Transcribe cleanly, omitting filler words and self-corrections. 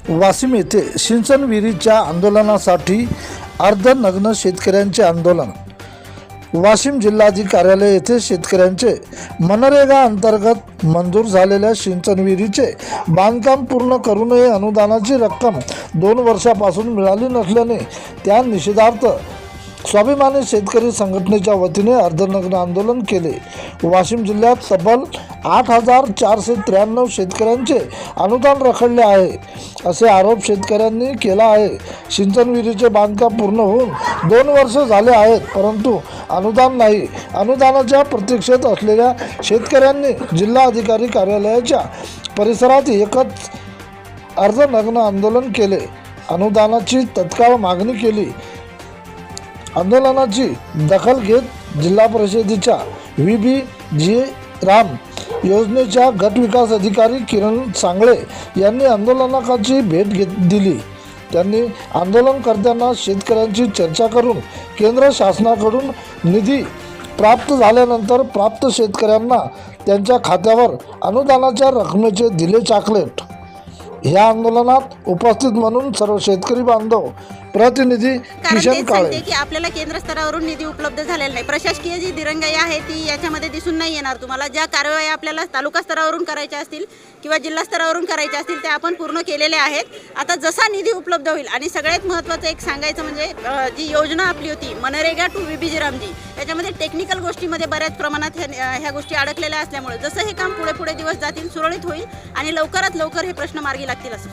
वाशिम येथे सिंचन विहिरीच्या आंदोलनासाठी अर्धनग्न शेतकऱ्यांचे आंदोलन। वाशिम जिल्हाधिकारी कार्यालय येथे शेतकऱ्यांचे मनरेगा अंतर्गत मंजूर झालेल्या सिंचन विहिरीचे बांधकाम पूर्ण करूनही अनुदानाची रक्कम 2 वर्षापासून मिळाली नसल्याने त्या निषेधार्थ स्वाभिमानी शेतकरी संघटनेच्या वतीने अर्धनग्न आंदोलन केले। वाशिम जिल्ह्यात तब्बल 8,493 शेतकऱ्यांचे अनुदान रखडले आहे असे आरोप शेतकऱ्यांनी केला आहे। सिंचन विहिरीचे बांधकाम पूर्ण होऊन 2 वर्ष झाले आहेत, परंतु अनुदान नाही। अनुदानाच्या प्रतीक्षेत असलेल्या शेतकऱ्यांनी जिल्हाधिकारी कार्यालयाच्या परिसरात एकच अर्धनग्न आंदोलन केले। अनुदानाची तत्काळ मागणी केली। आंदोलनाची दखल घेत जिल्हा परिषदेच्या VBG राम योजनेच्या गट विकास अधिकारी किरण सांगळे यांनी आंदोलकांची भेट दिली। त्यांनी आंदोलनकर्त्यांना शेतकऱ्यांची चर्चा करून केंद्र शासनाकडून निधी प्राप्त झाल्यानंतर प्राप्त शेतकऱ्यांना त्यांच्या खात्यावर अनुदानाच्या रकमेचे दिले चॉकलेट। या आंदोलनात उपस्थित म्हणून सर्व शेतकरी बांधव प्रतिनिधी किशन काळे की आपल्याला केंद्र स्तरावरून निधी उपलब्ध झालेला नाही। प्रशासकीय जी दिरंगाई आहे ती याच्यामध्ये दिसून नाही येणार तुम्हाला। ज्या कारवाई आपल्याला तालुका स्तरावरून करायच्या असतील किंवा जिल्हा स्तरावरून करायच्या असतील त्या आपण पूर्ण केलेल्या आहेत। आता जसा निधी उपलब्ध होईल आणि सगळ्यात महत्त्वाचं एक सांगायचं म्हणजे जी योजना आपली होती मनरेगा टू VBG रामजी, त्याच्यामध्ये टेक्निकल गोष्टीमध्ये बऱ्याच प्रमाणात ह्या गोष्टी अडकलेल्या असल्यामुळे जसं हे काम पुढे दिवस जातील सुरळीत होईल आणि लवकरात लवकर हे प्रश्न मार्गी लागतील असं